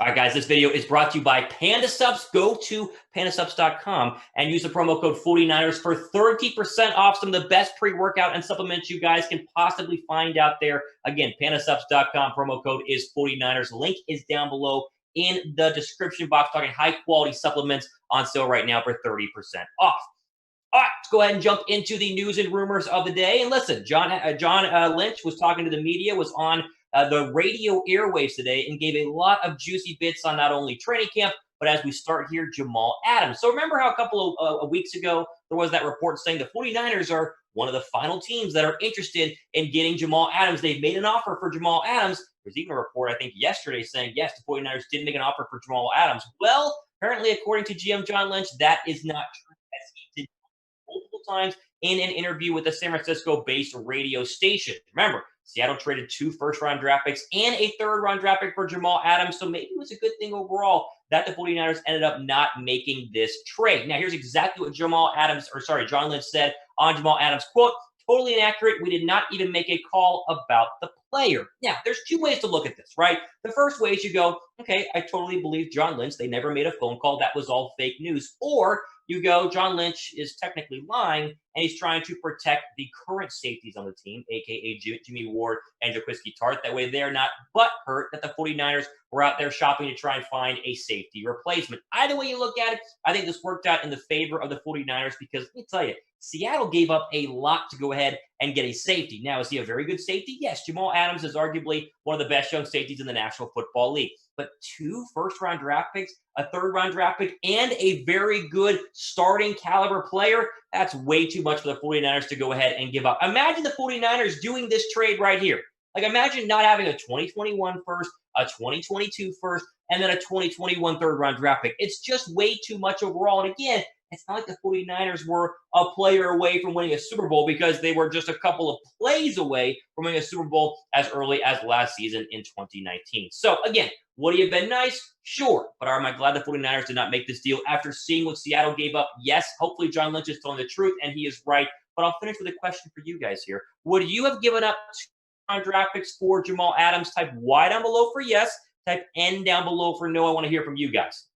All right, guys, this video is brought to you by Panda Subs. Go to pandasubs.com and use the promo code 49ers for 30% off some of the best pre-workout and supplements you guys can possibly find out there. Again, pandasubs.com, promo code is 49ers. Link is down below in the description box. Talking high-quality supplements on sale right now for 30% off. All right, let's go ahead and jump into the news and rumors of the day. And listen, John Lynch was talking to the media, was on the radio airwaves today, and gave a lot of juicy bits on not only training camp, but as we start here, Jamal Adams. So remember how a couple of weeks ago, there was that report saying the 49ers are one of the final teams that are interested in getting Jamal Adams. They've made an offer for Jamal Adams. There's even a report, I think, yesterday saying, yes, the 49ers did make an offer for Jamal Adams. Well, apparently, according to GM John Lynch, that is not true, as he did multiple times in an interview with a San Francisco-based radio station. Remember, Seattle traded 2 first-round draft picks and a third-round draft pick for Jamal Adams, so maybe it was a good thing overall that the 49ers ended up not making this trade. Now, here's exactly what John Lynch said on Jamal Adams, quote, "Totally inaccurate. We did not even make a call about the player." Now, there's 2 ways to look at this, right? The first way is you go, okay, I totally believe John Lynch. They never made a phone call. That was all fake news. Or you go, John Lynch is technically lying, and he's trying to protect the current safeties on the team, a.k.a. Jimmy Ward and Jaquiski Tartt. That way they're not butthurt that the 49ers were out there shopping to try and find a safety replacement. Either way you look at it, I think this worked out in the favor of the 49ers because, let me tell you, Seattle gave up a lot to go ahead and get a safety. Now, is he a very good safety? Yes, Jamal Adams is arguably one of the best young safeties in the National Football League. But 2 first-round draft picks, a third-round draft pick, and a very good starting caliber player, that's way too much for the 49ers to go ahead and give up. Imagine the 49ers doing this trade right here. Like, imagine not having a 2021 first, a 2022 first, and then a 2021 third-round draft pick. It's just way too much overall. And again, it's not like the 49ers were a player away from winning a Super Bowl because they were just a couple of plays away from winning a Super Bowl as early as last season in 2019. So, again, would he have been nice? Sure. But am I glad the 49ers did not make this deal after seeing what Seattle gave up? Yes. Hopefully John Lynch is telling the truth, and he is right. But I'll finish with a question for you guys here. Would you have given up 2 draft picks for Jamal Adams? Type Y down below for yes. Type N down below for no. I want to hear from you guys.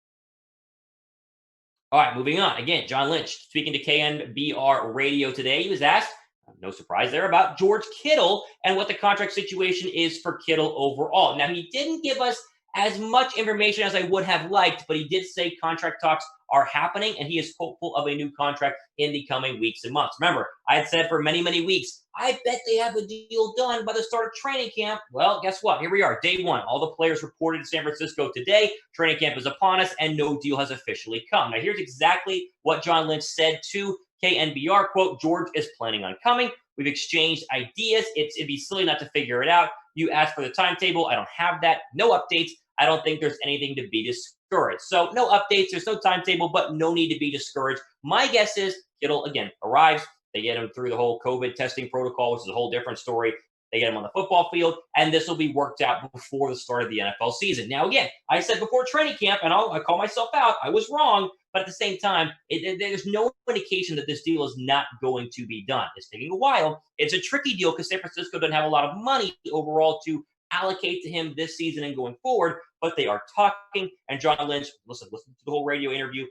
All right, moving on. Again, John Lynch speaking to KNBR Radio today. He was asked, no surprise there, about George Kittle and what the contract situation is for Kittle overall. Now, he didn't give us as much information as I would have liked, but he did say contract talks are happening, and he is hopeful of a new contract in the coming weeks and months. Remember, I had said for many, many weeks, I bet they have a deal done by the start of training camp. Well, guess what? Here we are, day 1. All the players reported to San Francisco today. Training camp is upon us, and no deal has officially come. Now, here's exactly what John Lynch said to KNBR, quote, "George is planning on coming. We've exchanged ideas. It'd be silly not to figure it out. You asked for the timetable. I don't have that. No updates. I don't think there's anything to be discouraged." So no updates, there's no timetable, but no need to be discouraged. My guess is Kittle, again, arrives. They get him through the whole COVID testing protocol, which is a whole different story. They get him on the football field, and this will be worked out before the start of the NFL season. Now, again, I said before training camp, and I call myself out, I was wrong, but at the same time, there's no indication that this deal is not going to be done. It's taking a while. It's a tricky deal because San Francisco doesn't have a lot of money overall to allocate to him this season and going forward, but they are talking. And John Lynch, listen to the whole radio interview.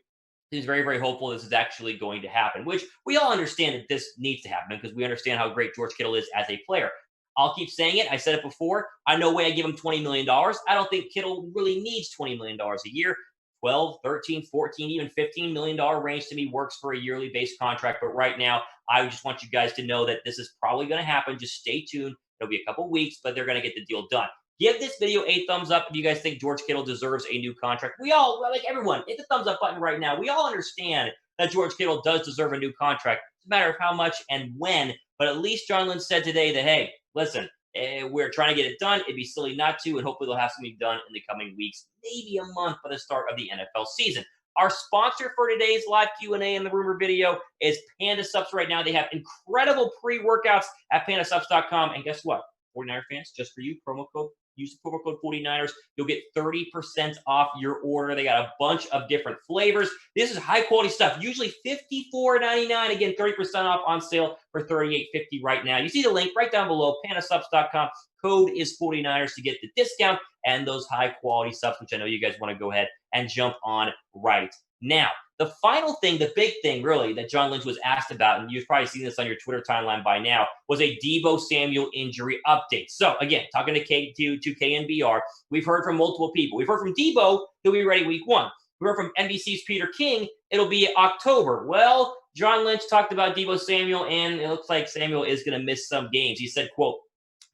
He's very, very hopeful this is actually going to happen, which we all understand that this needs to happen because we understand how great George Kittle is as a player. I'll keep saying it. I said it before. No way I give him $20 million. I don't think Kittle really needs $20 million a year. 12, 13, 14, even $15 million range to me works for a yearly base contract. But right now, I just want you guys to know that this is probably going to happen. Just stay tuned. It'll be a couple weeks, but they're going to get the deal done. Give this video a thumbs up if you guys think George Kittle deserves a new contract. We all, like everyone, hit the thumbs up button right now. We all understand that George Kittle does deserve a new contract. It's a matter of how much and when. But at least John Lynch said today that, hey, listen, we're trying to get it done. It'd be silly not to, and hopefully they'll have something done in the coming weeks, maybe a month by the start of the NFL season. Our sponsor for today's live Q&A and the rumor video is Panda Subs right now. They have incredible pre-workouts at pandasubs.com. And guess what? 49er fans, just for you, use the promo code 49ers. You'll get 30% off your order. They got a bunch of different flavors. This is high-quality stuff, usually $54.99. Again, 30% off on sale for $38.50 right now. You see the link right down below, pandasubs.com. code is 49ers to get the discount and those high-quality subs, which I know you guys want to go ahead and jump on right now. The final thing, the big thing really that John Lynch was asked about, and you've probably seen this on your Twitter timeline by now, was a Deebo Samuel injury update. So again, talking to KNBR, we've heard from multiple people. We've heard from Deebo, he'll be ready week 1. We heard from NBC's Peter King, it'll be October. Well, John Lynch talked about Deebo Samuel, and it looks like Samuel is going to miss some games. He said, quote,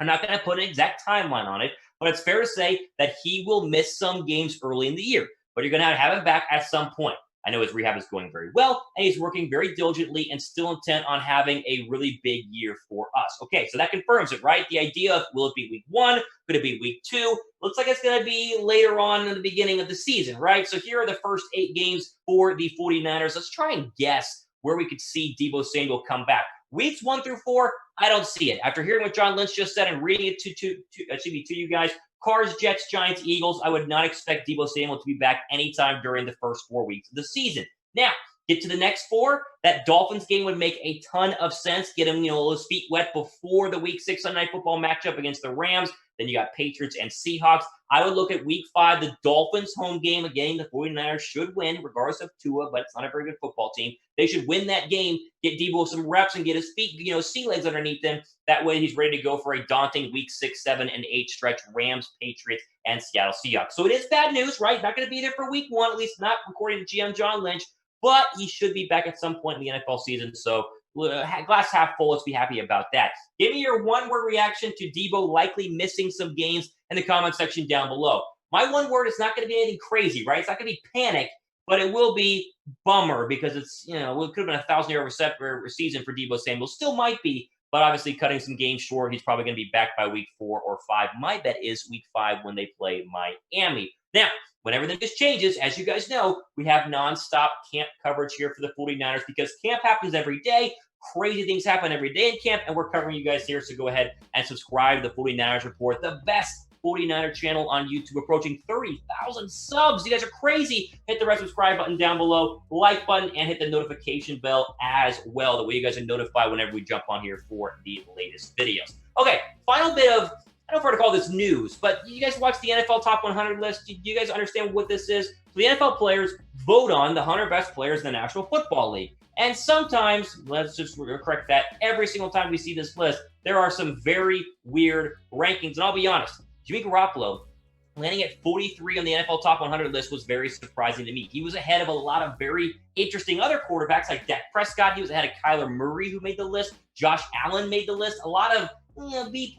I'm not going to put an exact timeline on it, but it's fair to say that he will miss some games early in the year, but you're going to have him back at some point. I know his rehab is going very well, and he's working very diligently and still intent on having a really big year for us. Okay, so that confirms it, right? The idea of will it be week 1? Could it be week 2? Looks like it's going to be later on in the beginning of the season, right? So here are the first 8 games for the 49ers. Let's try and guess where we could see Deebo Samuel come back. Weeks 1 through 4, I don't see it. After hearing what John Lynch just said and reading it to you guys, Cards, Jets, Giants, Eagles, I would not expect Deebo Samuel to be back anytime during the first 4 weeks of the season. Now, get to the next 4. That Dolphins game would make a ton of sense. Get him, his feet wet before the week 6 Sunday Night Football matchup against the Rams. Then you got Patriots and Seahawks. I would look at week 5, the Dolphins home game. Again, the 49ers should win, regardless of Tua, but it's not a very good football team. They should win that game, get Deebo some reps, and get his feet, sea legs underneath him. That way he's ready to go for a daunting week 6, 7, and 8 stretch. Rams, Patriots, and Seattle Seahawks. So it is bad news, right? Not going to be there for week 1, at least not according to GM John Lynch, but he should be back at some point in the NFL season. So glass half full, let's be happy about that. Give me your one-word reaction to Deebo likely missing some games in the comment section down below. My one word is not going to be anything crazy, right? It's not going to be panic, but it will be bummer because it's, it could have been a 1,000-yard season for Deebo Samuel. Still might be, but obviously cutting some games short. He's probably going to be back by week 4 or 5. My bet is week 5 when they play Miami. Now, when everything just changes, as you guys know, we have nonstop camp coverage here for the 49ers because camp happens every day. Crazy things happen every day in camp, and we're covering you guys here. So go ahead and subscribe to the 49ers Report, the best 49er channel on YouTube, approaching 30,000 subs. You guys are crazy. Hit the red subscribe button down below, like button, and hit the notification bell as well. That way you guys are notified whenever we jump on here for the latest videos. Okay, final bit of, I don't know if we're to call this news, but you guys watch the NFL Top 100 list. Do you guys understand what this is? So the NFL players vote on the 100 best players in the National Football League. And sometimes, let's just correct that, every single time we see this list, there are some very weird rankings. And I'll be honest, Jimmy Garoppolo landing at 43 on the NFL Top 100 list was very surprising to me. He was ahead of a lot of very interesting other quarterbacks like Dak Prescott. He was ahead of Kyler Murray, who made the list. Josh Allen made the list. A lot of B+,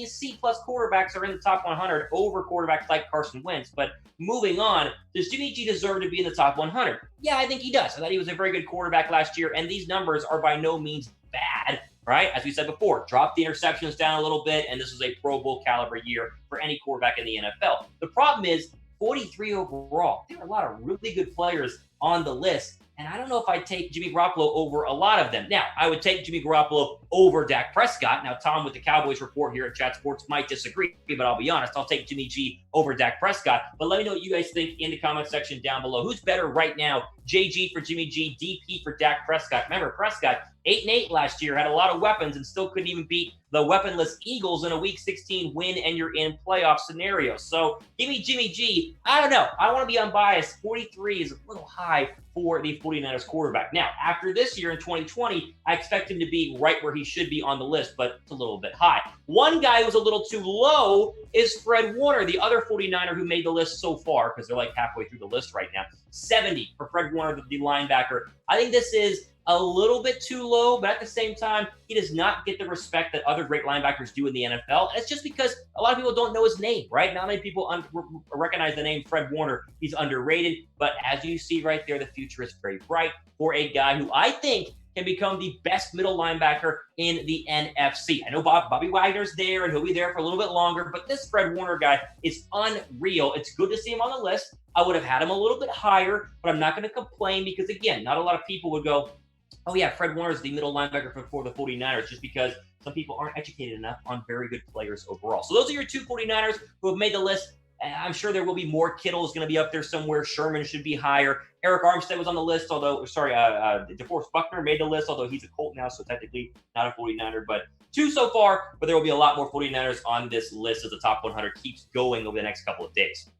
C+ quarterbacks are in the top 100 over quarterbacks like Carson Wentz. But moving on, does Jimmy G deserve to be in the top 100? Yeah, I think he does. I thought he was a very good quarterback last year, and these numbers are by no means bad, right? As we said before, drop the interceptions down a little bit, and this was a Pro Bowl caliber year for any quarterback in the NFL. The problem is 43 overall. There are a lot of really good players on the list, and I don't know if I'd take Jimmy Garoppolo over a lot of them. Now, I would take Jimmy Garoppolo over Dak Prescott. Now, Tom with the Cowboys Report here at Chat Sports might disagree, but I'll be honest, I'll take Jimmy G over Dak Prescott. But let me know what you guys think in the comment section down below. Who's better right now? JG for Jimmy G, DP for Dak Prescott. Remember, Prescott 8-8 last year, had a lot of weapons and still couldn't even beat the weaponless Eagles in a Week 16 win, and you're in playoff scenarios. So give me Jimmy G. I don't know. I want to be unbiased. 43 is a little high for the 49ers quarterback. Now, after this year in 2020, I expect him to be right where he should be on the list, but it's a little bit high. One guy who's a little too low is Fred Warner, the other 49er who made the list so far, because they're like halfway through the list right now. 70 for Fred Warner, the linebacker. I think this is a little bit too low, but at the same time, he does not get the respect that other great linebackers do in the NFL. And it's just because a lot of people don't know his name, right? Not many people recognize the name Fred Warner. He's underrated, but as you see right there, the future is very bright for a guy who I think can become the best middle linebacker in the NFC. I know Bobby Wagner's there, and he'll be there for a little bit longer, but this Fred Warner guy is unreal. It's good to see him on the list. I would have had him a little bit higher, but I'm not going to complain because, again, not a lot of people would go, oh, yeah, Fred Warner is the middle linebacker for the 49ers, just because some people aren't educated enough on very good players overall. So those are your two 49ers who have made the list. I'm sure there will be more. Kittle is going to be up there somewhere. Sherman should be higher. Eric Armstead was on the list, although, DeForest Buckner made the list, although he's a Colt now, so technically not a 49er, but 2 so far, but there will be a lot more 49ers on this list as the top 100 keeps going over the next couple of days.